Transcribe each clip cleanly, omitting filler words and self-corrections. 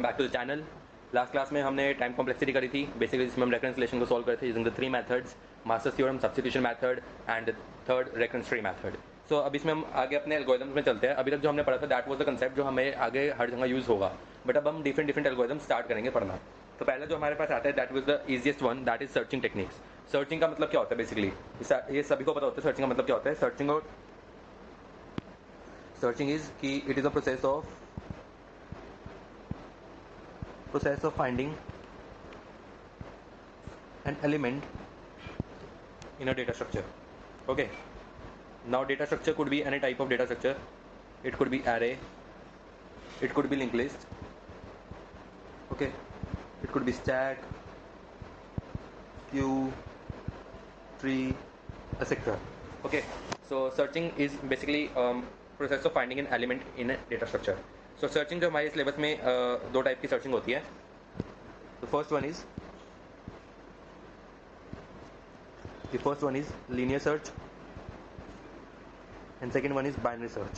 Welcome back to the channel. Last class में हमने time complexity करी थी, बेसिकली जिसमें हम रेकरेंस रिलेशन को सॉल्व करे थे using the 3 methods, masters theorem, substitution method and third recurrence tree method. So अब इसमें हम आगे अपने एल्गोरिथम्स में चलते हैं। अभी तक जो हमने पढ़ा था दैट वाज द कंसेप्ट जो हमें आगे हर जगह यूज होगा, बट अब हम डिफरेंट एल्गोरिथम स्टार्ट करेंगे पढ़ना। तो पहले जो हमारे पास आता है that was the easiest one, that is searching techniques. Searching का मतलब क्या होता है बेसिकली, ये सभी को पता होता है सर्चिंग का मतलब क्या होता है। सर्चिंग इज कि it is a process of finding an element in a data structure. Okay, now data structure could be any type of data structure. It could be array, it could be linked list, okay, it could be stack, queue, tree, etc. Okay, so searching is basically process of finding an element in a data structure. So searching जो हमारे syllabus में दो type की searching होती है। The first one is linear search and second one is binary search.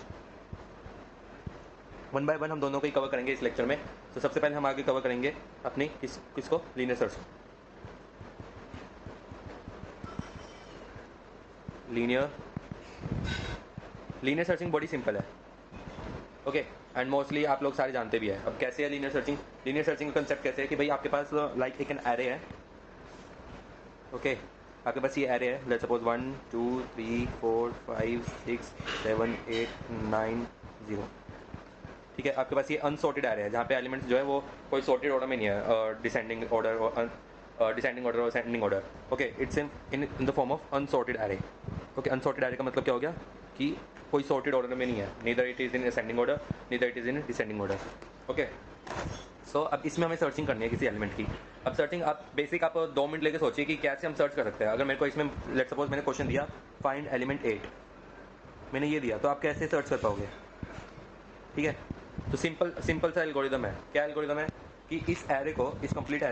One by one हम दोनों को ही कवर करेंगे इस लेक्चर में। तो सबसे पहले हम आगे कवर करेंगे अपनी किसको लीनियर सर्च। लीनियर सर्चिंग बड़ी सिंपल है, ओके, एंड मोस्टली आप लोग सारे जानते भी हैं। अब कैसे है लीनियर सर्चिंग? लीनियर सर्चिंग का कंसेप्ट कैसे है कि भाई आपके पास लाइक एक एन एरे है, ओके, आपके पास ये एरे है, लेट्स सपोज 1 2 3 4 5 6 7 8 9 0, ठीक है। आपके पास ये अनसॉर्टेड एरे है जहाँ पे एलिमेंट्स जो है वो कोई सॉर्टेड ऑर्डर में नहीं है, डिसेंडिंग ऑर्डर और ascending order, okay, it's in the form of unsorted array. Okay, unsorted array का मतलब क्या हो गया कि कोई सॉर्टेड ऑर्डर में नहीं है, neither it is in ascending order neither it is in descending order, okay. So अब इसमें हमें सर्चिंग करनी है किसी एलिमेंट की। अब सर्चिंग आप बेसिक आप 2 मिनट लेके सोचिए कि कैसे हम सर्च कर सकते हैं। अगर मेरे को इसमें लेट्स सपोज मैंने क्वेश्चन दिया फाइंड एलिमेंट 8, मैंने ये दिया, तो आप कैसे सर्च कर पाओगे? ठीक है, तो सिंपल सा एल्गोरिदम है। क्या एल्गोरिदम है कि इस एरे को, इस कंप्लीट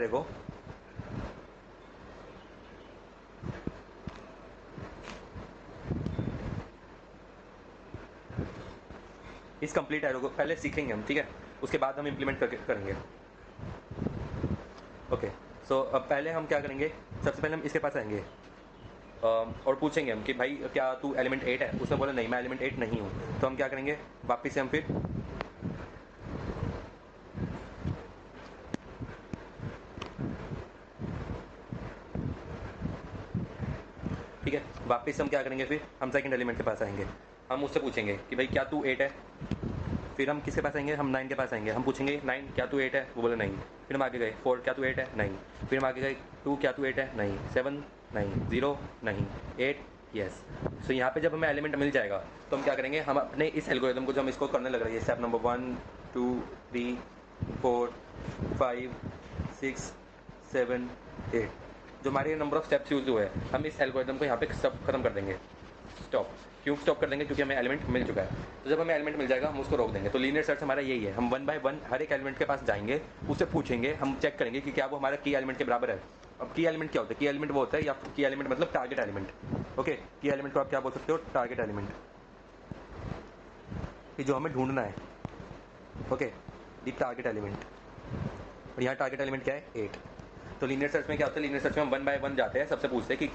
एरे को पहले सीखेंगे हम, ठीक है, उसके बाद हम इम्प्लीमेंट करेंगे। ओके, सो अब पहले हम क्या करेंगे, सबसे पहले हम इसके पास आएंगे और पूछेंगे हम कि भाई क्या तू एलिमेंट 8 है? उसने बोला नहीं, मैं एलिमेंट 8 नहीं हूँ। तो हम क्या करेंगे, वापस से हम फिर ठीक है, वापस हम क्या करेंगे, फिर हम सेकंड एलिमेंट के पास आएंगे, हम उससे पूछेंगे कि भाई क्या तू 8 है? फिर हम किसके पास आएंगे, हम 9 के पास आएंगे, हम पूछेंगे 9 क्या तू 8 है? वो बोले नहीं। फिर हम आगे गए 4 क्या तू 8 है? नहीं। फिर हम आगे गए 2 क्या तू 8 है? नहीं। 7 नहीं। 0 नहीं। 8 यस। सो यहाँ पे जब हमें एलिमेंट मिल जाएगा तो हम क्या करेंगे, हम अपने इस एल्गोरिथम को जो हम इसको करने लग रहे हैं, स्टेप नंबर 1 2 3 4 5 6 7 8, जो हमारे नंबर ऑफ स्टेप्स यूज हुए हैं, हम इस एल्गोरिथम को यहाँ पे सब खत्म कर देंगे। स्टॉप। क्यों स्टॉप कर देंगे? क्योंकि हमें एलिमेंट मिल चुका है। तो जब हमें एलिमेंट मिल जाएगा हम उसको रोक देंगे। तो लीनियर सर्च हमारा यही है, हम 1 बाय 1 हर एक एलिमेंट के पास जाएंगे, उससे पूछेंगे, हम चेक करेंगे कि क्या वो हमारा की एलिमेंट के बराबर है। अब की एलिमेंट क्या होता है? की एलिमेंट वो होता है, या की एलिमेंट मतलब टारगेट एलिमेंट, ओके। की एलिमेंट को आप क्या बोल सकते हो? टारगेट एलिमेंट, कि जो हमें ढूंढना है, ओके, दी टारगेट एलिमेंट। और यहाँ टारगेट एलिमेंट क्या है? 8। तो लीनियर सर्च में क्या होता है, लीनियर सर्च में हम 1 बाय 1 जाते हैं, सबसे पूछते हैं कि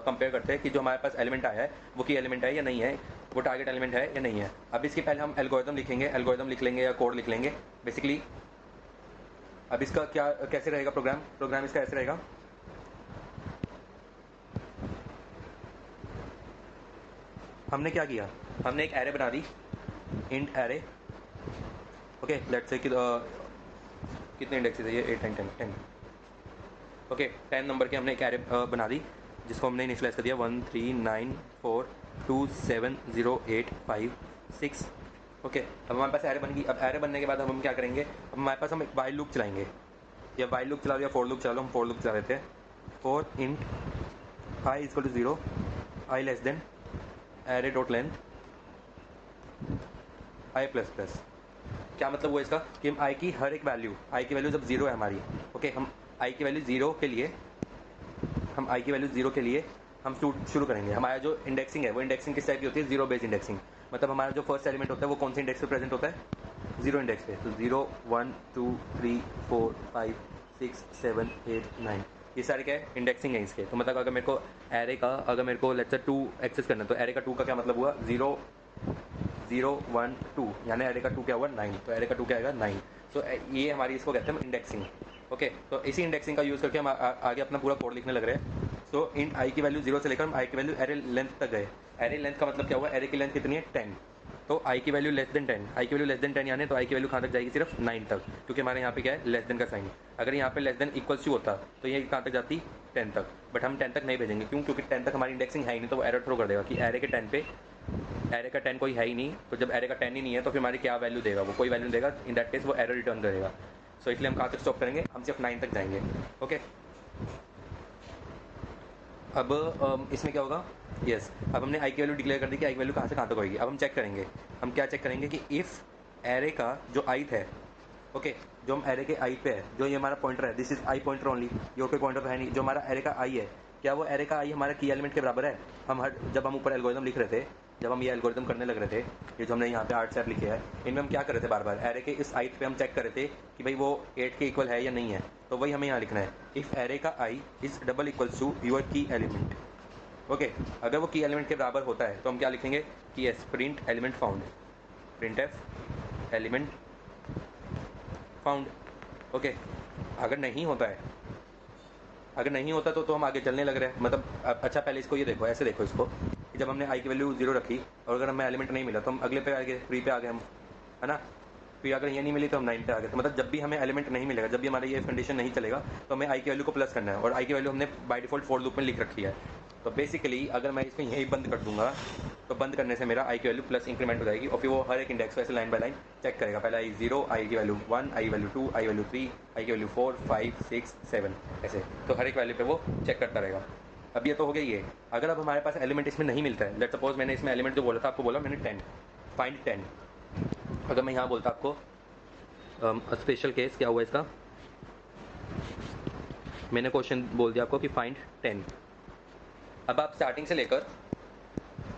कंपेयर करते हैं कि जो हमारे पास एलिमेंट आया है वो की एलिमेंट है या नहीं है, वो टारगेट एलिमेंट है या नहीं है। अब इसके पहले हम एल्गोरिथम लिखेंगे, एल्गोरिथम लिख लेंगे या कोड लिख लेंगे बेसिकली। अब इसका क्या कैसे रहेगा प्रोग्राम इसका ऐसे रहेगा, हमने क्या किया, हमने एक एरे बना दी, int array, okay, let's say कितने इंडेक्सेस है ये? 8 9 10, ओके, 10 नंबर के हमने एक एरे बना दी जिसको हमने इनिशियलाइज कर दिया 1 3 9 4 2 7 0 8 5 6, ओके। अब हमारे पास एरे बन गई। अब एरे बनने के बाद हम क्या करेंगे, अब हमारे पास हम एक वाइल लूप चलाएंगे, या वाइल लूप चला लो या फॉर लूप चला लो। हम फॉर लूप चला लेते हैं। For int i equal to 0, i less than array dot length i plus plus. क्या मतलब हुआ इसका कि हम आई की हर एक वैल्यू, आई की वैल्यू जब 0 है हमारी, ओके, हम आई की वैल्यू 0 के लिए हम शुरू करेंगे। हमारा जो इंडेक्सिंग है वो इंडेक्सिंग किस टाइप की होती है? 0 बेस्ड इंडेक्सिंग। मतलब हमारा जो फर्स्ट एलिमेंट होता है वो कौन से इंडेक्स पे प्रेजेंट होता है? जीरो इंडेक्स पे, तो 0 1 2 3 4 5 6 7 8 9 ये सारे क्या है, इंडेक्सिंग है इसके। तो मतलब अगर मेरे को एरे का, अगर मेरे को लेट्स से 2 एक्सेस करना है, तो एरे का 2 का क्या मतलब हुआ, 0 0 1 2, यानी एरे का 2 क्या हुआ 9, तो एरे का 2 क्या आएगा 9। सो ये हमारी इसको कहते हैं इंडेक्सिंग। ओके, तो इसी इंडेक्सिंग का यूज़ करके हम आगे अपना पूरा कोड लिखने लग रहे हैं। सो इन आई की वैल्यू 0 से लेकर हम आई की वैल्यू एरे लेंथ तक गए। एरे लेंथ का मतलब क्या हुआ, एरे की लेंथ कितनी है 10, तो आई की वैल्यू लेस देन 10, आई की वैल्यू लेस देन 10 यानी तो आई की वैल्यू कहाँ तक जाएगी, सिर्फ 9 तक, क्योंकि हमारे यहाँ पे क्या है लेस देन का साइन। अगर यहाँ पे लेस देन इक्वल्स टू होता तो ये कहाँ तक जाती 10 तक, बट हम 10 तक नहीं भेजेंगे, क्यों, क्योंकि 10 तक हमारी इंडेक्सिंग है ही नहीं, तो वो एरर थ्रो कर देगा कि एरे के 10 पे, एरे का 10 कोई है ही नहीं, तो जब एरे का 10 ही नहीं है तो फिर हमारी क्या वैल्यू देगा, वो कोई वैल्यू देगा, इन दैट केस वो एरर रिटर्न करेगा। सो इसलिए हम कहाँ तक स्टॉप करेंगे, हम सिर्फ 9 तक जाएंगे। ओके, अब इसमें क्या होगा, यस अब हमने आई की वैल्यू डिक्लेयर कर दी कि आई की वैल्यू कहाँ से कहाँ तक होगी। अब हम चेक करेंगे, हम क्या चेक करेंगे कि इफ़ एरे का जो ith है, ओके जो हम एरे के i पे है, जो ये हमारा पॉइंटर है, this is I pointer only, ये कोई पॉइंटर तो है नहीं, जो हमारा एरे का i है, क्या वो एरे का i हमारे की एलिमेंट के बराबर है। हम हर जब हम ऊपर एल्गोरिथम लिख रहे थे, जब हम ये एल्गोरिथम करने लग रहे थे, ये जो हमने यहाँ पे 8 स्टेप लिखे हैं, इनमें हम क्या कर रहे थे, बार बार एरे के इस ith पे हम चेक कर रहे थे कि भाई वो 8 के इक्वल है या नहीं है। तो वही हमें यहाँ लिखना है, इफ़ एरे का i is double equals to your key element. Okay, अगर वो की एलिमेंट के बराबर होता है तो हम क्या लिखेंगे कि S print element found, print F element found. Okay, अगर नहीं होता है, अगर नहीं होता तो हम आगे चलने लग रहे हैं, मतलब अच्छा पहले इसको ये देखो, ऐसे देखो इसको कि जब हमने आई की वैल्यू 0 रखी और अगर हमें एलिमेंट नहीं मिला तो हम अगले पे आ गए, 3 पे आ गए हम, है ना, फिर अगर ये नहीं मिली तो हम 9 पे आ गए। तो मतलब जब भी हमें एलिमेंट नहीं मिलेगा, जब भी हमारा ये कंडीशन नहीं चलेगा, तो हमें आई की वैल्यू को प्लस करना है, और आई की वैल्यू हमने बाय डिफॉल्ट फॉर लूप में लिख रखी है। तो बेसिकली अगर मैं इसको यहीं बंद कर दूंगा, तो बंद करने से मेरा आई की वैल्यू प्लस इंक्रीमेंट हो जाएगी, और फिर वो हर एक इंडेक्स को ऐसे लाइन बाय लाइन चेक करेगा। पहले आई 0, आई की value 1, I value 2, I value 3, आई की वैल्यू 4 5 6 7, ऐसे तो हर एक वैल्यू पे वो चेक करता रहेगा। अब ये तो हो गया ये। अगर अब हमारे पास एलिमेंट इसमें नहीं मिलता है, लेट्स सपोज मैंने इसमें एलिमेंट जो बोला था, आपको बोला मैंने 10, फाइंड 10। अगर मैं यहाँ बोलता आपको स्पेशल केस क्या हुआ इसका, मैंने क्वेश्चन बोल दिया आपको कि फाइंड 10। अब आप स्टार्टिंग से लेकर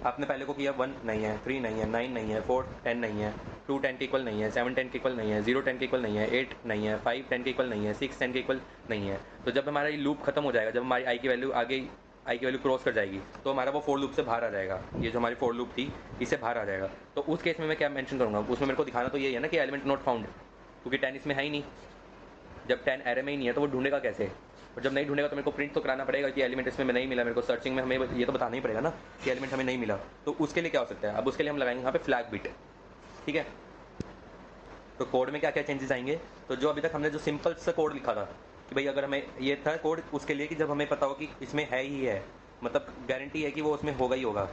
आपने पहले को किया 1 नहीं है, 3 नहीं है, 9 नहीं है, 4 10 नहीं है, 2 10 के इक्वल नहीं है, 7 10 के इक्वल नहीं है, 0 10 के इक्वल नहीं है, 8 नहीं है, 5 10 के इक्वल नहीं है, 6 10 के इक्वल नहीं है। तो जब हमारा ये लूप खत्म हो जाएगा, जब हमारी आई की वैल्यू आगे आई की वैल्यू क्रॉस कर जाएगी, तो हमारा वो फोर लूप से बाहर आ जाएगा, ये जो हमारी फोर लूप थी इससे बाहर आ जाएगा। तो उस केस में मैं क्या मेंशन करूँगा, उसमें मेरे को दिखाना तो ये है ना कि एलिमेंट नॉट फाउंड, क्योंकि 10 इसमें है ही नहीं। जब 10 एरे में ही नहीं है तो वो ढूंढेगा कैसे, और जब नहीं ढूंढेगा तो मेरे को प्रिंट तो कराना पड़ेगा कि एलिमेंट इसमें नहीं मिला। मेरे को सर्चिंग में हमें ये तो बताना ही पड़ेगा ना कि एलिमेंट हमें नहीं मिला। तो उसके लिए क्या हो सकता है, अब उसके लिए हम लगाएंगे यहाँ पे फ्लैग बिट, ठीक है। तो कोड में क्या क्या चेंजेस आएंगे, तो जो अभी तक हमने जो सिंपल सा कोड लिखा था कि भाई अगर हमें ये था कोड उसके लिए कि जब हमें पता हो कि इसमें है ही है, मतलब गारंटी है कि वो उसमें होगा ही होगा।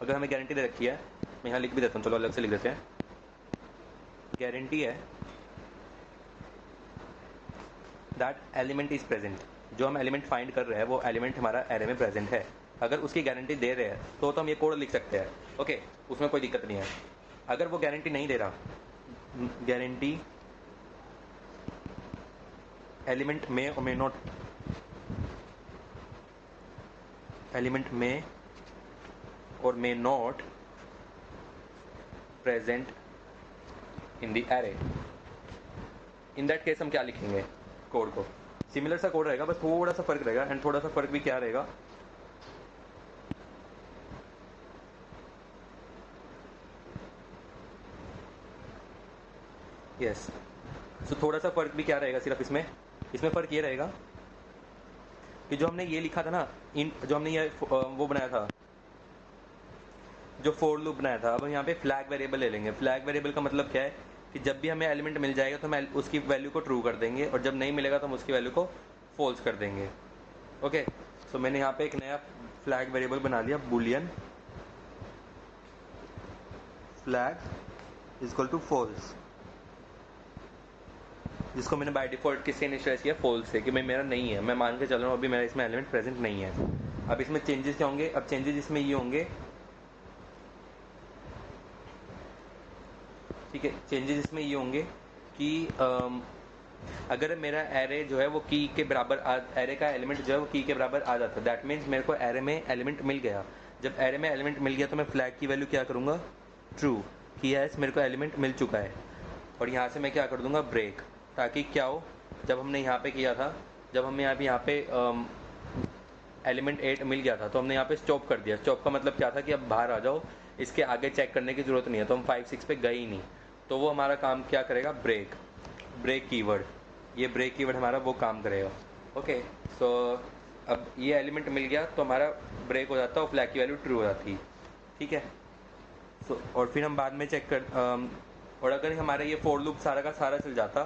अगर हमें गारंटी दे रखी है, मैं यहाँ लिख भी देता हूँ, चलो अलग से लिख देते हैं, गारंटी है दैट एलिमेंट इज प्रेजेंट, जो हम एलिमेंट फाइंड कर रहे हैं वो एलिमेंट हमारा एरे में प्रेजेंट है। अगर उसकी गारंटी दे रहे हैं तो हम ये कोड लिख सकते हैं, ओके, उसमें कोई दिक्कत नहीं है। अगर वो गारंटी नहीं दे रहा, गारंटी एलिमेंट में और मे नॉट, एलिमेंट में और may not present in the array, in that case हम क्या लिखेंगे कोड को, सिमिलर सा कोड रहेगा, बस थोड़ा सा फर्क रहेगा। एंड थोड़ा सा फर्क भी क्या रहेगा, यस तो थोड़ा सा फर्क भी क्या रहेगा, सिर्फ इसमें फर्क ये रहेगा कि जो हमने ये लिखा था ना, इन जो हमने ये वो बनाया था, जो फोर लूप बनाया था, अब हम यहाँ पे फ्लैग वेरिएबल ले लेंगे। फ्लैग वेरिएबल का मतलब क्या है कि जब भी हमें एलिमेंट मिल जाएगा तो हम उसकी वैल्यू को ट्रू कर देंगे, और जब नहीं मिलेगा तो हम उसकी वैल्यू को फॉल्स कर देंगे। ओके, सो मैंने यहाँ पे एक नया फ्लैग वेरिएबल बना लिया, boolean flag is equal to false, जिसको मैंने बाय डिफॉल्ट किससे इनिशियलाइज किया, फॉल्स से, कि मैं मेरा नहीं है, मैं मान के चल रहा हूँ अभी मेरा इसमें एलिमेंट प्रेजेंट नहीं है। अब इसमें चेंजेस क्या होंगे, अब चेंजेस इसमें ये होंगे, ठीक है, चेंजेस इसमें ये होंगे कि अगर मेरा एरे जो है वो की के बराबर एरे का एलिमेंट जो है वो की के बराबर आ जाता है, दैट मीन्स मेरे को एरे में एलिमेंट मिल गया। जब एरे में एलिमेंट मिल गया तो मैं फ्लैग की वैल्यू क्या करूँगा, ट्रू, कि यस मेरे को एलिमेंट मिल चुका है। और यहाँ से मैं क्या कर दूंगा ब्रेक, ताकि क्या हो, जब हमने यहाँ पे किया था, जब हमें यहाँ पे एलिमेंट 8 मिल गया था तो हमने यहाँ पे स्टॉप कर दिया। स्टॉप का मतलब क्या था कि अब बाहर आ जाओ, इसके आगे चेक करने की ज़रूरत नहीं है। तो हम 5 6 पे गए ही नहीं, तो वो हमारा काम क्या करेगा, ब्रेक, ब्रेक कीवर्ड, ये ब्रेक कीवर्ड हमारा वो काम करेगा। ओके, सो अब ये एलिमेंट मिल गया तो हमारा ब्रेक हो जाता है और फ्लैग की वैल्यू ट्रू हो जाती है। ठीक है, सो और फिर हम बाद में चेक कर और अगर हमारा ये फोर लूप सारा का सारा चल जाता,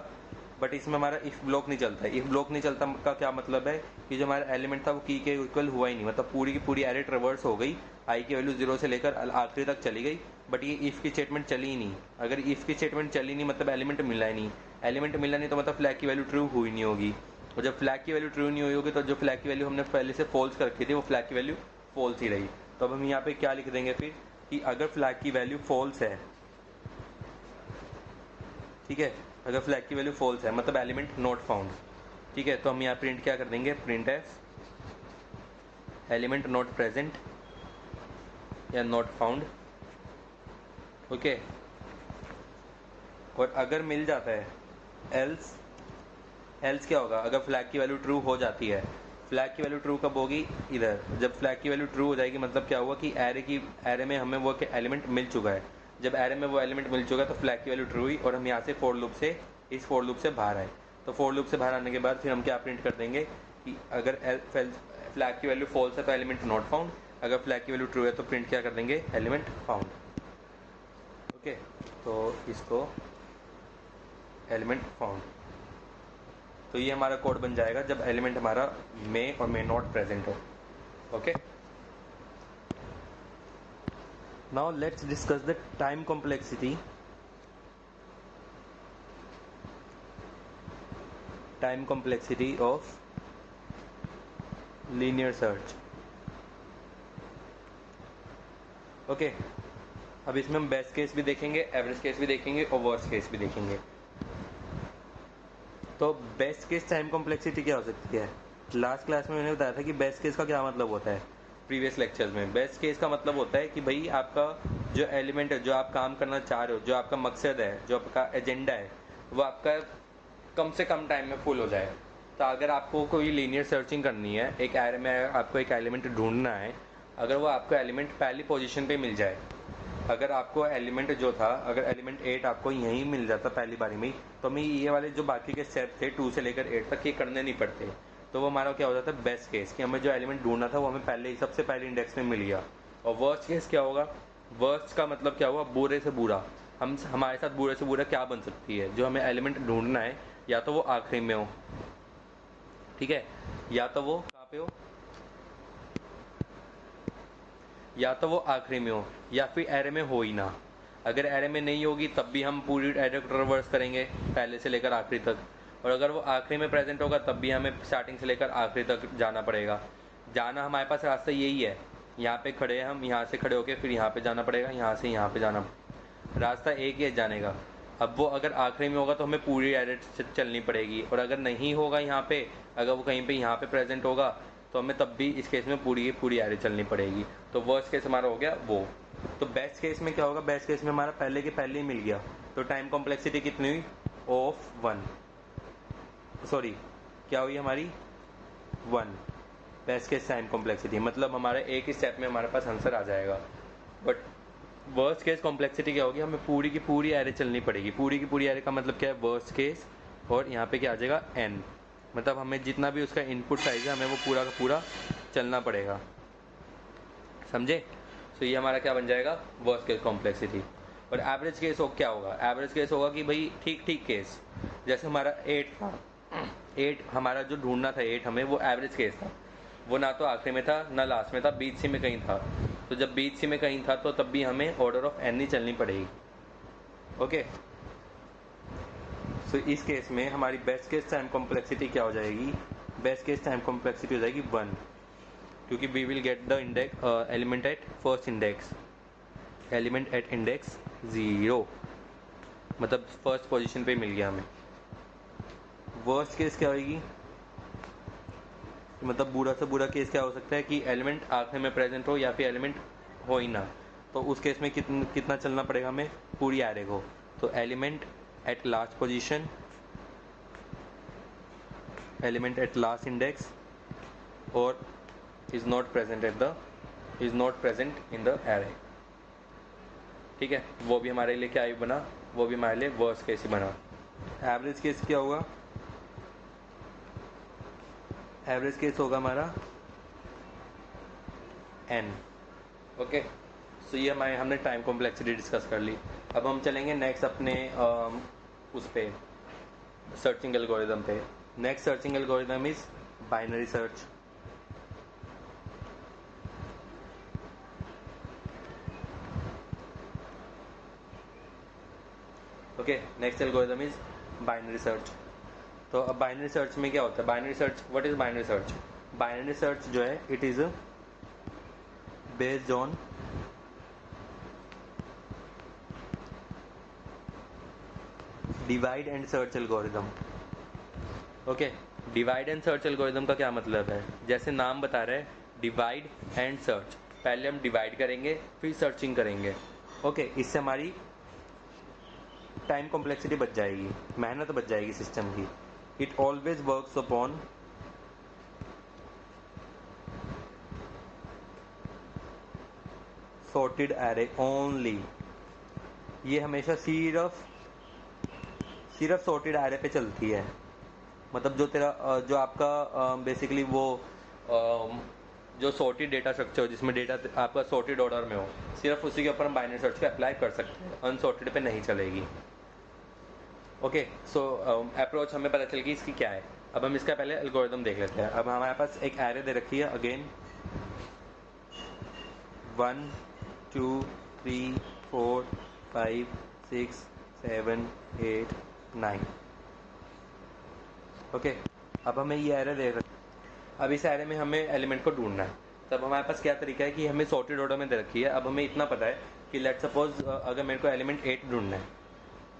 बट इसमें हमारा इफ ब्लॉक नहीं चलता। इफ ब्लॉक नहीं चलता का क्या मतलब है कि जो हमारा एलिमेंट था वो की के इक्वल हुआ ही नहीं, मतलब पूरी की पूरी एरे ट्रेवर्स हो गई, आई की वैल्यू 0 से लेकर आखिरी तक चली गई, बट ये इफ की स्टेटमेंट चली ही नहीं। अगर इफ की स्टेटमेंट चली नहीं मतलब एलिमेंट मिला ही नहीं, एलिमेंट मिला नहीं तो मतलब फ्लैग की वैल्यू ट्रू हुई नहीं होगी, और जब फ्लैग की वैल्यू ट्रू नहीं हुई होगी तो जो फ्लैग की वैल्यू हमने पहले से फॉल्स कर रखी थी वो फ्लैग की वैल्यू फॉल्स ही रही। तो अब हम यहाँ पे क्या लिख देंगे फिर कि अगर फ्लैग की वैल्यू फॉल्स है, ठीक है, अगर फ्लैग की वैल्यू फॉल्स है मतलब एलिमेंट नॉट फाउंड। ठीक है, तो हम यहाँ प्रिंट क्या कर देंगे, print F element not present या नॉट फाउंड। ओके, और अगर मिल जाता है एल्स, एल्स क्या होगा, अगर फ्लैग की वैल्यू ट्रू हो जाती है। फ्लैग की वैल्यू ट्रू कब होगी, इधर, जब फ्लैग की वैल्यू ट्रू हो जाएगी मतलब क्या हुआ कि एरे में हमें वो एलिमेंट मिल चुका है। जब एरे में वो एलिमेंट मिल चुका है तो फ्लैग की वैल्यू ट्रू हुई और हम यहाँ से फोर लूप से, इस फोर लूप से बाहर आए। तो फोर लूप से बाहर आने के बाद फिर हम क्या प्रिंट कर देंगे कि अगर फ्लैग की वैल्यू फॉल्स है तो एलिमेंट नॉट फाउंड, अगर फ्लैग की वैल्यू ट्रू है तो प्रिंट क्या कर देंगे, एलिमेंट फाउंड। ओके, तो इसको एलिमेंट फाउंड, तो ये हमारा कोड बन जाएगा जब एलिमेंट हमारा मे और मे नॉट प्रेजेंट हो। Okay, now let's discuss the time complexity, time complexity of linear search. Okay, अब इसमें हम बेस्ट केस भी देखेंगे, एवरेज केस भी देखेंगे और वर्स्ट केस भी देखेंगे। तो बेस्ट केस टाइम कॉम्प्लेक्सिटी क्या हो सकती है, लास्ट क्लास में मैंने बताया था कि बेस्ट केस का क्या मतलब होता है। प्रीवियस लेक्चर्स में बेस्ट केस का मतलब होता है कि भाई आपका जो एलिमेंट है, जो आप काम करना चाह रहे हो, जो आपका मकसद है, जो आपका एजेंडा है, वो आपका कम से कम टाइम में फुल हो जाए। तो अगर आपको कोई लीनियर सर्चिंग करनी है, एक एरे में आपको एक एलिमेंट ढूंढना है, अगर वो आपको एलिमेंट पहली पोजीशन पे मिल जाए, अगर आपको एलिमेंट जो था, अगर एलिमेंट 8 आपको यहीं मिल जाता पहली बारी में, तो हमें ये वाले जो बाकी के स्टेप थे 2 से लेकर 8 तक ये करने नहीं पड़ते। तो वो हमारा क्या हो जाता है, बेस्ट केस, कि हमें जो एलिमेंट ढूंढना था वो हमें पहले ही सबसे पहले इंडेक्स में मिल गया। और वर्स्ट केस क्या होगा, वर्स्ट का मतलब क्या हुआ, बुरे से बुरा, हम हमारे साथ बुरे से बुरा क्या बन सकती है, जो हमें एलिमेंट ढूंढना है या तो वो आखिरी में हो, ठीक है, या तो वो कहाँ पे हो, या तो वो आखिरी में हो, या फिर एरे में हो ही ना। अगर एरे में नहीं होगी तब भी हम पूरी एरे को ट्रैवर्स करेंगे पहले से लेकर आखिरी तक, और अगर वो आखिरी में प्रेजेंट होगा तब भी हमें स्टार्टिंग से लेकर आखिरी तक जाना पड़ेगा। जाना हमारे पास रास्ता यही है, यहाँ पे खड़े हैं हम, यहाँ से खड़े होकर फिर यहाँ पे जाना पड़ेगा, यहाँ से यहाँ पे जाना, रास्ता एक ही है जाने का। अब वो अगर आखिरी में होगा तो हमें पूरी एरे चलनी पड़ेगी, और अगर नहीं होगा यहाँ पे, अगर वो कहीं पे यहाँ पे प्रेजेंट होगा तो हमें तब भी इस केस में पूरी एरे चलनी पड़ेगी। तो वर्स्ट केस हमारा हो गया वो। तो बेस्ट केस में क्या होगा, बेस्ट केस में हमारा पहले के पहले ही मिल गया, तो टाइम कॉम्प्लेक्सिटी कितनी हुई, ऑफ 1, सॉरी क्या हुई हमारी 1, बेस्ट केस टाइम कॉम्प्लेक्सिटी, मतलब हमारे एक ही स्टेप में हमारे पास आंसर आ जाएगा। बट वर्स्ट केस कॉम्प्लेक्सिटी क्या होगी, हमें पूरी की पूरी एरे चलनी पड़ेगी। पूरी की पूरी एरे का मतलब क्या है, वर्स्ट केस, और यहाँ पे क्या आ जाएगा n, मतलब हमें जितना भी उसका इनपुट साइज है हमें वो पूरा का पूरा चलना पड़ेगा, समझे। तो ये हमारा क्या बन जाएगा, वर्स्ट केस कॉम्प्लेक्सिटी। और एवरेज केस हो क्या होगा, एवरेज केस होगा कि भाई ठीक ठीक केस, जैसे हमारा 8 था, 8 हमारा जो ढूंढना था 8 हमें, वो एवरेज केस था, वो ना तो आखिरी में था ना लास्ट में था, बीच सी में कहीं था। तो जब बीच सी में कहीं था तो तब भी हमें ऑर्डर ऑफ n ही चलनी पड़ेगी। ओके, सो इस केस में हमारी बेस्ट केस टाइम कॉम्प्लेक्सिटी क्या हो जाएगी, बेस्ट केस टाइम कॉम्प्लेक्सिटी हो जाएगी 1, क्योंकि we will get the index element at first index, element at index 0, मतलब फर्स्ट पोजीशन पे मिल गया हमें। वर्स्ट केस क्या होगी, मतलब बुरा से बुरा केस क्या हो सकता है कि एलिमेंट आखिर में प्रेजेंट हो या फिर एलिमेंट हो ही ना, तो उस केस में कितना चलना पड़ेगा हमें, पूरी एरे को। तो element at last position, element at last index, or is not present in the array. ठीक है, वो भी हमारे लिए क्या ही बना, वो भी हमारे लिए वर्स्ट केस ही बना. एवरेज केस क्या होगा? एवरेज केस होगा हमारा n. ओके, सो ये हमने टाइम कॉम्प्लेक्सिटी डिस्कस कर ली. अब हम चलेंगे नेक्स्ट अपने उस पे सर्चिंग एल्गोरिदम पे. Next searching algorithm is binary search. Okay, next algorithm is binary search. तो अब बाइनरी सर्च में क्या होता है? Binary search, what is binary search? Binary search जो है it is based on divide and search algorithm. Okay, divide and search algorithm का क्या मतलब है? जैसे नाम बता रहे हैं, डिवाइड एंड सर्च. पहले हम डिवाइड करेंगे फिर सर्चिंग करेंगे. ओके, इससे हमारी टाइम कॉम्प्लेक्सिटी बच जाएगी, मेहनत बच जाएगी सिस्टम की. It always works upon sorted array only. ये हमेशा सिर्फ सॉर्टेड एरे पे चलती है. मतलब जो तेरा जो आपका बेसिकली वो जो सॉर्टेड डेटा स्ट्रक्चर हो, जिसमें डेटा आपका सॉर्टेड ऑर्डर में हो, सिर्फ उसी के ऊपर हम बाइनरी सर्च पे अप्लाई कर सकते हैं. अनसॉर्टेड पे नहीं चलेगी. ओके, सो अप्रोच हमें पता चल गई इसकी क्या है. अब हम इसका पहले एल्गोरिदम देख लेते हैं. अब हमारे पास एक एरे दे रखी है, अगेन 1 2 3 4 5 6 7 8 9. ओके, अब हमें ये एरे दे रखी. अब इस एरे में हमें एलिमेंट को ढूंढना है. तब हमारे पास क्या तरीका है कि हमें सॉर्टेड ऑर्डर में दे रखी है. अब हमें इतना पता है कि लेट सपोज अगर मेरे को एलिमेंट 8 ढूंढना है,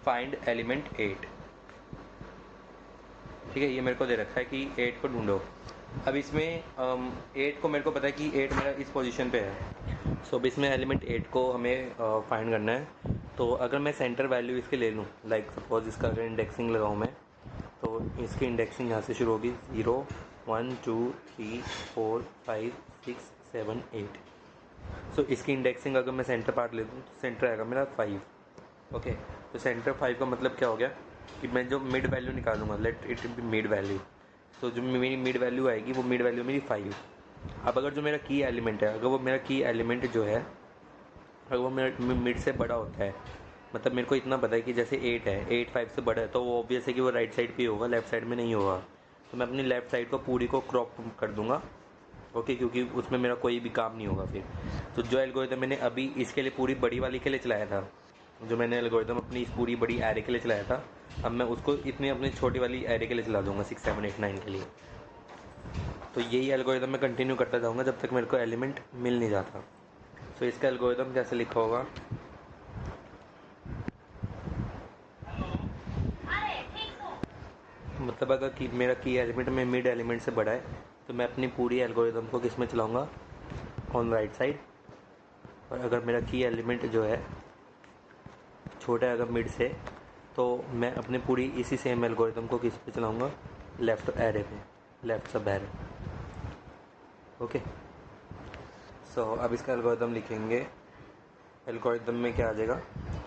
फाइंड एलिमेंट 8. ठीक है, ये मेरे को दे रखा है कि 8 को ढूंढो. अब इसमें 8 को मेरे को पता है कि 8 मेरा इस पोजीशन पे है. सो अब इसमें एलिमेंट 8 को हमें फाइंड करना है. तो अगर मैं सेंटर वैल्यू इसके ले लूँ, लाइक सपोज इसका अगर इंडेक्सिंग लगाऊँ मैं, तो इसकी इंडेक्सिंग यहाँ से शुरू होगी 0 1 2 3 4 5 6 7 8. सो इसकी इंडेक्सिंग अगर मैं सेंटर पार्ट ले दूँ तो सेंटर आएगा मेरा 5. ओके, तो सेंटर 5 का मतलब क्या हो गया कि मैं जो मिड वैल्यू निकालूंगा, let it be mid value. तो जो मेरी मिड वैल्यू आएगी वो मिड वैल्यू मेरी 5. अब अगर जो मेरा की एलिमेंट है, अगर वो मेरा की एलिमेंट जो है अगर वो मेरा मिड से बड़ा होता है, मतलब मेरे को इतना पता है कि जैसे 8 है, 8 5 से बड़ा है, तो वो ऑब्वियस है कि वो राइट साइड पे ही होगा, लेफ्ट साइड में नहीं होगा. तो मैं अपनी लेफ्ट साइड को पूरी को क्रॉप कर दूंगा. ओके, क्योंकि उसमें मेरा कोई भी काम नहीं होगा फिर. तो जो एल्गोरिथम मैंने अभी इसके लिए पूरी बड़ी वाली के लिए चलाया था, जो मैंने एल्गोरिथम अपनी इस पूरी बड़ी एरे के लिए चलाया था, अब मैं उसको इतनी अपनी छोटी वाली एरे के लिए चला दूंगा 6 7 8 9 के लिए. तो यही एल्गोरिथम मैं कंटिन्यू करता जाऊंगा जब तक मेरे को एलिमेंट मिल नहीं जाता. तो इसका एल्गोरिथम कैसे लिखा होगा? मतलब अगर कि मेरा की एलिमेंट में मिड एलिमेंट से बड़ा है, तो मैं अपनी पूरी एल्गोरिथम को किस में चलाऊंगा? On right side. और अगर मेरा की एलिमेंट जो है छोटा है अगर मिड से, तो मैं अपनी पूरी इसी सेम एल्गोरिथम को किस पे चलाऊंगा? लेफ्ट एरे पे, लेफ्ट सब एरे. ओके, सो अब इसका एल्गोरिथम लिखेंगे. एल्गोरिथम में क्या आ जाएगा?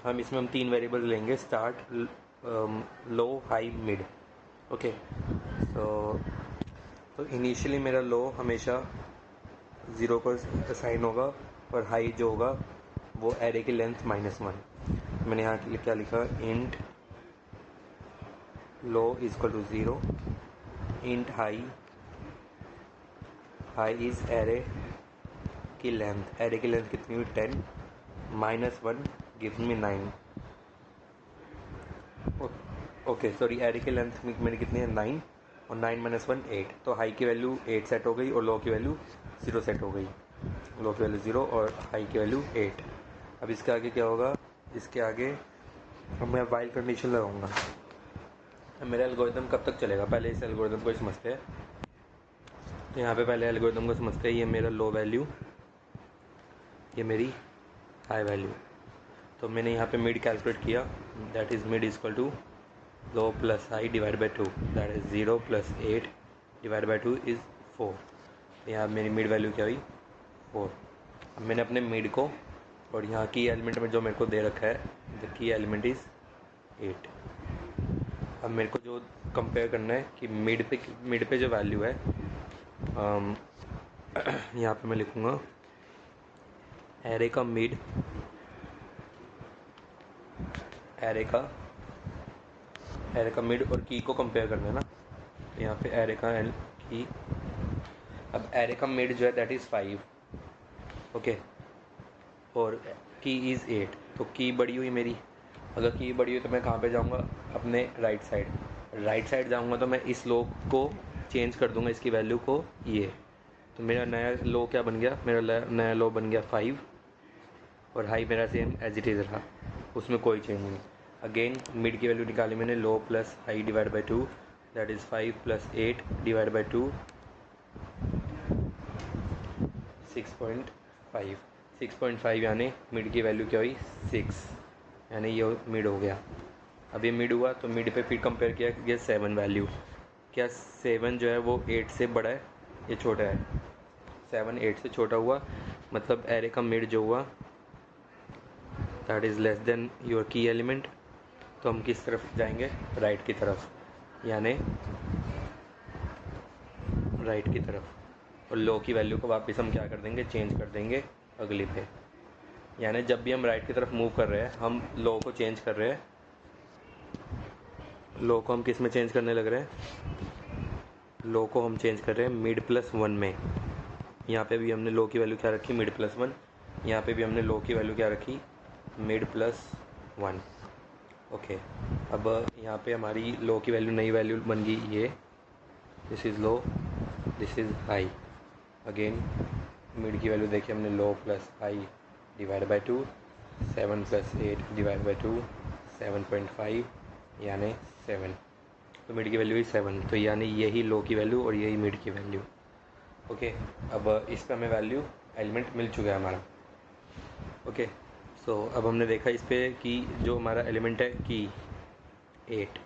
हम इसमें 3 वेरिएबल लेंगे, स्टार्ट, लो, हाई, मिड. ओके, तो इनिशियली मेरा लो हमेशा 0 पर असाइन होगा, और हाई जो होगा वो एरे की लेंथ -1. मैंने यहाँ क्या लिखा? Int low is equal to 0, int high is array की लेंथ. एरे की लेंथ कितनी हुई? 10. -1 gives me 9. Okay, sorry, array की लेंथ मेरी कितनी है? 9, और 9 - 1 8. तो हाई की वैल्यू 8 सेट हो गई और लो की वैल्यू 0 सेट हो गई. लो की वैल्यू 0 और हाई की वैल्यू 8. अब इसके आगे क्या होगा? इसके आगे अब मैं वाइल कंडीशन लगाऊंगा. मेरा एल्गोरिथम कब तक चलेगा? पहले इस एल्गोरिथम को समझते हैं. तो यहाँ पे पहले एल्गोरिथम को समझते हैं. ये मेरा लो वैल्यू, ये मेरी हाई वैल्यू. तो मैंने यहाँ पे मिड कैलकुलेट किया, that is mid equal to low plus high divide by 2, that is 0 + 8 divide by 2 is 4। यहाँ मेरी मिड वैल्यू क्या हुई 4। अब मैंने अपने मिड को और यहाँ की एलिमेंट में जो मेरे को दे रखा है द की एलिमेंट इज़ 8। अब मेरे को जो कंपेयर करना है कि मिड पे जो वैल्यू है यहाँ पे मैं लिखूँगा एरे का मिड, एरे का मिड और की को कंपेयर करना है ना। तो यहाँ पे एरे का एंड की, अब एरे का मिड जो है दैट इज़ 5, ओके, और की इज़ 8। तो की बड़ी हुई मेरी, अगर की बड़ी हुई तो मैं कहाँ पे जाऊँगा, अपने राइट साइड जाऊँगा तो मैं इस लो को चेंज कर दूँगा, इसकी वैल्यू को ये। तो मेरा नया लो क्या बन गया, मेरा नया लो बन गया 5 और हाई मेरा सेम एज इट इज़ रहा, उसमें कोई चेंज नहीं। अगेन मिड की वैल्यू निकाली मैंने, low plus high divide by 2, that is 5 + 8 divide by 2 6.5। 6.5 यानी मिड की वैल्यू क्या हुई 6, यानी ये मिड हो गया। अब ये मिड हुआ तो मिड पे फिर कंपेयर किया, ये 7 वैल्यू, क्या 7 जो है वो 8 से बड़ा है, ये छोटा है। 7 8 से छोटा हुआ, मतलब एरे का मिड जो हुआ that is less then your key element. तो हम किस तरफ जाएंगे, राइट की तरफ, यानी राइट की तरफ। और लो की वैल्यू को वापस हम क्या कर देंगे, चेंज कर देंगे अगली पे। यानी जब भी हम राइट की तरफ मूव कर रहे हैं हम लो को चेंज कर रहे हैं। लो को हम किस में चेंज करने लग रहे हैं, लो को हम चेंज कर रहे हैं मिड +1 में। यहाँ पे भी हमने लो की वैल्यू क्या रखी, मिड +1। यहाँ पे भी हमने लो की वैल्यू क्या रखी, मिड +1, ओके। अब यहाँ पे हमारी लो की वैल्यू, नई वैल्यू बन गई ये, this is low, this is high. Again mid की वैल्यू देखिए हमने, low plus high divide by 2, 7 + 8 divide by 2 7.5 यानी 7। तो मिड की वैल्यू ही 7, तो यानी यही लो की वैल्यू और यही मिड की वैल्यू, ओके। अब इस पर हमें वैल्यू एलिमेंट मिल चुका है हमारा, ओके। सो अब हमने देखा इस पर कि जो हमारा एलिमेंट है की 8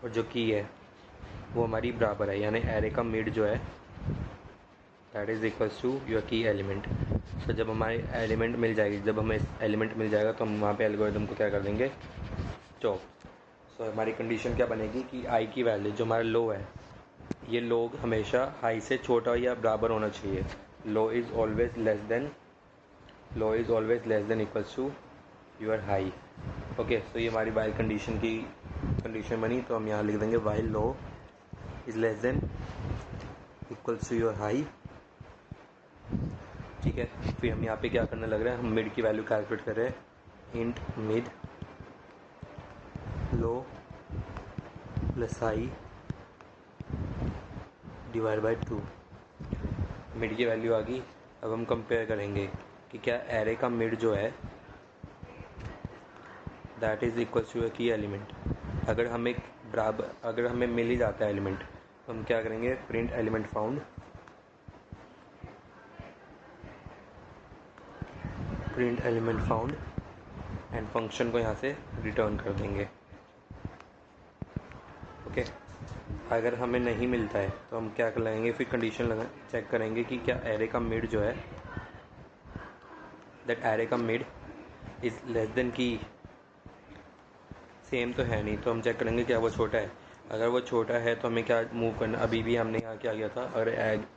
और जो की है वो हमारी बराबर है, यानी एरे का मिड जो है that is equals to your key element. तो जब हमारी एलिमेंट मिल जाएगी, जब हमें एलिमेंट मिल जाएगा तो हम वहाँ पे एल्गोरिदम को क्या कर देंगे, चॉप। सो हमारी कंडीशन क्या बनेगी कि आई की वैल्यू जो हमारा लो है, ये लो हमेशा हाई से छोटा या बराबर होना चाहिए। Low is always less than equals to your high, okay. So ये हमारी वाइल कंडीशन की कंडीशन बनी। तो हम यहाँ लिख देंगे while low is less than equals to your high, ठीक है। फिर हम यहाँ पे क्या करने लग रहे हैं, हम मिड की वैल्यू कैलकुलेट कर रहे हैं, int mid low plus high divide by 2, mid की वैल्यू आ गई। अब हम कंपेयर करेंगे कि क्या एरे का मिड जो है दैट इज़ इक्वल टू की एलिमेंट। अगर हमें मिल ही जाता है एलिमेंट तो हम क्या करेंगे, print element found, and function को यहाँ से रिटर्न कर देंगे, ओके। अगर हमें नहीं मिलता है तो हम क्या कर लेंगे, फिर कंडीशन चेक करेंगे कि क्या एरे का मिड जो है दैट एरे का मिड इज़ लेस देन की, सेम तो है नहीं, तो हम चेक करेंगे क्या वो छोटा है। अगर वो छोटा है तो हमें क्या मूव करना, अभी भी हमने यहाँ क्या किया था, अगर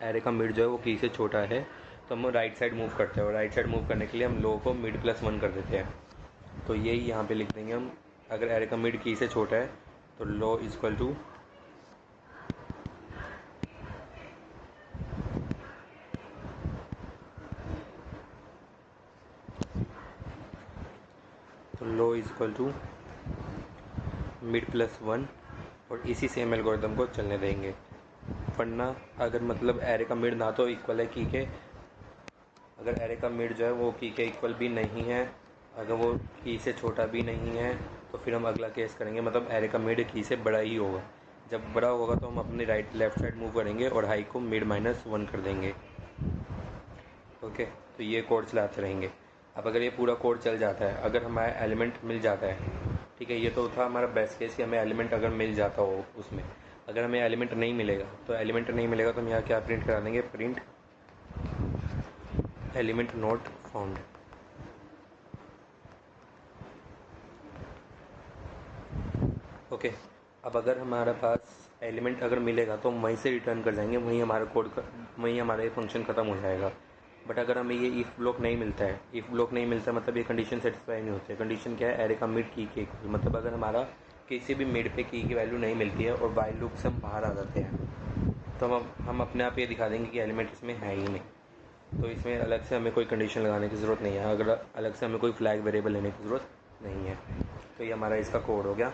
एरे का मिड जो है वो की से छोटा है तो हम राइट साइड मूव करते हैं, और राइट साइड मूव करने के लिए हम लो को मिड +1 कर देते हैं। तो यही यहाँ पे लिख देंगे हम, अगर एरे का मिड की से छोटा है तो लो इक्वल टू मिड +1, और इसी सेम एल्गोरिदम को चलने देंगे। वरना अगर मतलब एरे का मिड ना तो इक्वल है की के, अगर एरे का मिड जो है वो की के इक्वल भी नहीं है, अगर वो की से छोटा भी नहीं है, तो फिर हम अगला केस करेंगे, मतलब एरे का मिड की से बड़ा ही होगा। जब बड़ा होगा तो हम अपने लेफ़्ट साइड मूव करेंगे और हाई को मिड -1 कर देंगे, ओके। तो ये कोड चलाते रहेंगे। अब अगर ये पूरा कोड चल जाता है, अगर हमारा एलिमेंट मिल जाता है, ठीक है, ये तो था हमारा बेस्ट केस कि हमें एलिमेंट अगर मिल जाता हो उसमें। अगर हमें एलिमेंट नहीं मिलेगा तो हम यहाँ क्या प्रिंट करा देंगे, print element not found. Okay, अब अगर हमारे पास एलिमेंट अगर मिलेगा तो हम वहीं से रिटर्न कर जाएंगे, वहीं हमारा कोड का वहीं हमारा ये फंक्शन ख़त्म हो जाएगा। बट अगर हमें ये इफ़ ब्लॉक नहीं मिलता है, इफ़ ब्लॉक नहीं मिलता मतलब ये कंडीशन सेटिस्फाई नहीं होती है। कंडीशन क्या है, एरे का मिड की के इक्वल, मतलब अगर हमारा किसी भी मिड पे की वैल्यू नहीं मिलती है और वाइल लूप से हम बाहर आ जाते हैं तो हम अपने आप ये दिखा देंगे कि एलिमेंट इसमें है ही नहीं। तो इसमें अलग से हमें कोई कंडीशन लगाने की ज़रूरत नहीं है, अगर अलग से हमें कोई फ्लैग वेरिएबल लेने की ज़रूरत नहीं है। तो ये हमारा इसका कोड हो गया।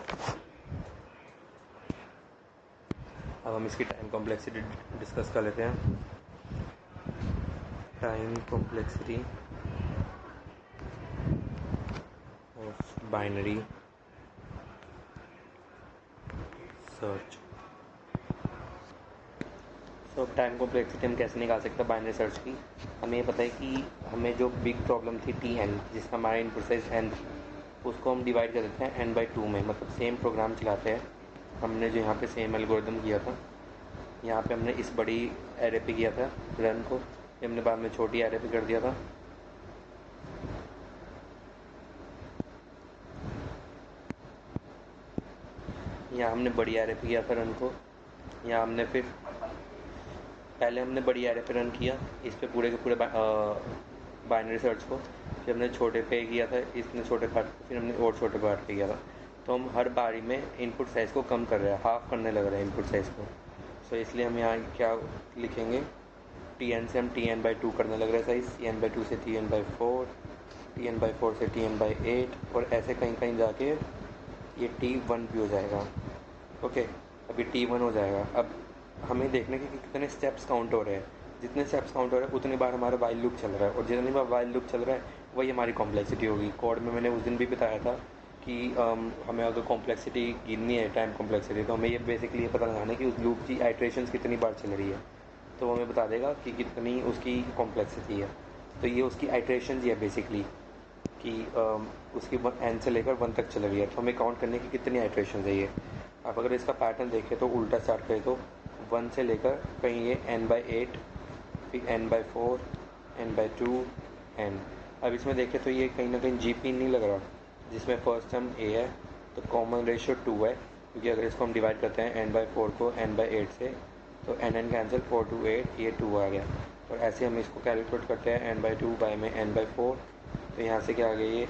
अब हम इसकी टाइम कॉम्प्लेक्सिटी डिस्कस कर लेते हैं। Time complexity of binary search. तो टाइम कॉम्प्लेक्सिटी हम कैसे निकाल सकते हैं बाइनरी सर्च की। हमें ये पता है कि हमें जो बिग प्रॉब्लम थी Tn, जिसका हमारा इनपुट साइज n थी, उसको हम डिवाइड कर देते हैं n/2 में। मतलब सेम प्रोग्राम चलाते हैं, हमने जो यहाँ पे सेम एल्गोरिदम किया था, यहाँ पे हमने इस बड़ी एरे पे किया था रन को, फिर हमने बाद में छोटी एरे पे कर दिया था। यहाँ हमने बड़ी एरे पे किया था रन को, यहाँ हमने फिर पहले हमने बड़ी एरे पे रन किया इस पे पूरे के पूरे बाइनरी सर्च को, फिर हमने छोटे पे किया था, इसने छोटे पार्ट पे, फिर हमने और छोटे पार्ट पे किया था। तो हम हर बारी में इनपुट साइज़ को कम कर रहे हैं, हाफ करने लग रहे हैं इनपुट साइज़ को। सो इसलिए हम यहाँ क्या लिखेंगे, Tn से हम Tn/2 करने लग रहे हैं साइज़, Tn/2 से Tn/4, Tn/4 से Tn/8, और ऐसे कहीं कहीं जाके ये T1 भी हो जाएगा। ओके, अभी T1 हो जाएगा। अब हमें देखने कि कितने स्टेप्स काउंट हो रहे हैं, जितने स्टेप्स काउंट हो रहे हैं उतनी बार हमारा वाइल लूप चल रहा है, और जितनी बार वाइल लूप चल रहा है वही हमारी कॉम्प्लेक्सिटी होगी। कोड में मैंने उस दिन भी बताया था कि हमें अगर कॉम्प्लेक्सिटी गिननी है, टाइम कॉम्प्लेक्सिटी, तो हमें ये बेसिकली ये पता लगाना है कि उस लूप की आइट्रेशंस कितनी बार चल रही है, तो हमें बता देगा कि कितनी उसकी कॉम्प्लेक्सिटी है। तो ये उसकी आइट्रेशन ही है बेसिकली, कि उसकी n से लेकर 1 तक चल रही है, तो हमें काउंट करने की कितनी आइट्रेशन है ये। अब अगर इसका पैटर्न देखें तो उल्टा स्टार्ट करें तो 1 से लेकर कहीं ये n/8, फिर n/4, n/2, n। अब इसमें देखें तो ये कहीं ना कहीं GP नहीं लग रहा, जिसमें फर्स्ट टर्म a है तो कॉमन रेशियो 2 है, क्योंकि अगर इसको हम डिवाइड करते हैं n/4 को n/8 से तो n कैंसिल, 4 2 8, ये 2 आ गया। और ऐसे हम इसको कैलकुलेट करते हैं n/2 बाय में n/4, तो यहाँ से क्या आ गया, ये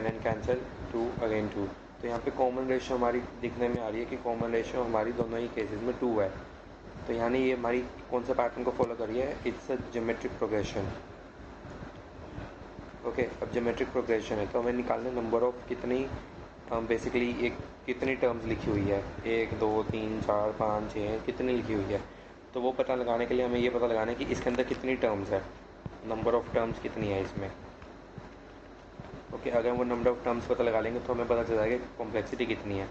n कैंसिल, 2 अगेन 2। तो यहाँ पे कॉमन रेशियो हमारी दिखने में आ रही है कि कॉमन रेशियो हमारी दोनों ही केसेस में 2 है। तो यानी ये हमारी कौन सा पैटर्न को फॉलो कर रही है, it's a geometric progression. Okay, अब ज्योमेट्रिक प्रोग्रेशन है तो हमें निकालना नंबर ऑफ कितनी बेसिकली एक कितनी टर्म्स लिखी हुई है, 1 2 3 4 5 6 कितनी लिखी हुई है। तो वो पता लगाने के लिए हमें ये पता लगाना है कि इसके अंदर कितनी टर्म्स है, नंबर ऑफ टर्म्स कितनी है इसमें। ओके, अगर वो नंबर ऑफ टर्म्स पता लगा लेंगे तो हमें पता चल जाएगा कि कॉम्प्लेक्सिटी कितनी है।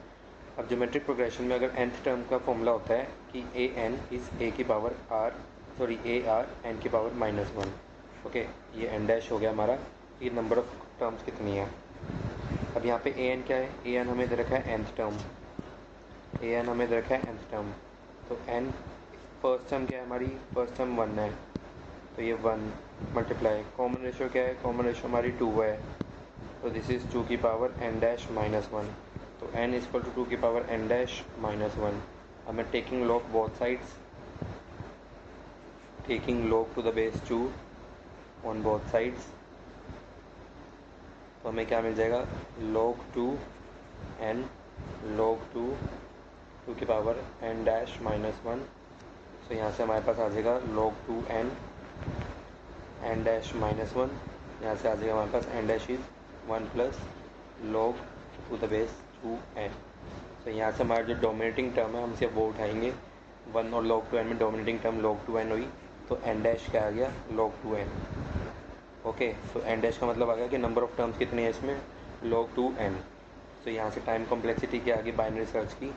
अब ज्योमेट्रिक प्रोग्रेशन में अगर nth टर्म का फॉर्मूला होता है कि an इज़ a की power r, sorry a r n की पावर -1। ओके, ये n डैश हो गया हमारा, ये नंबर ऑफ टर्म्स कितनी है। अब यहाँ पे an क्या है, an हमें दे रखा है nth टर्म, an हमें दे रखा है nth टर्म। तो n फर्स्ट टर्म क्या है हमारी, फर्स्ट टर्म 1 है, तो ये 1 मल्टीप्लाई, कॉमन रेशियो क्या है, कॉमन रेशियो हमारी 2 है, तो दिस इज़ 2 की पावर n डैश -1। तो n इज इक्वल टू 2 की पावर n डैश -1। हमें taking log both sides, taking log to the base 2 on both sides, तो हमें क्या मिल जाएगा, log 2 n log 2 2 की पावर n डैश -1। तो यहाँ से हमारे पास आ जाएगा log 2 n n डैश -1, यहाँ से आ जाएगा हमारे पास n dash is 1 plus log to the base 2n। तो यहाँ से हमारा जो डोमिनेटिंग टर्म है हम सिर्फ वो उठाएंगे, 1 और log 2n में डोमिनेटिंग टर्म log 2n हुई, तो n डैश क्या आ गया, log 2n। ओके, तो n डैश का मतलब आ गया कि नंबर ऑफ टर्म्स कितनी है इसमें, log 2n। तो यहाँ से टाइम कॉम्प्लेक्सिटी क्या आ गई बाइनरी सर्च की,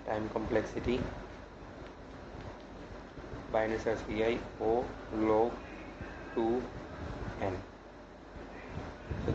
टाइम कॉम्प्लेक्सिटी बाइनरी सर्च की आई o log 2n। So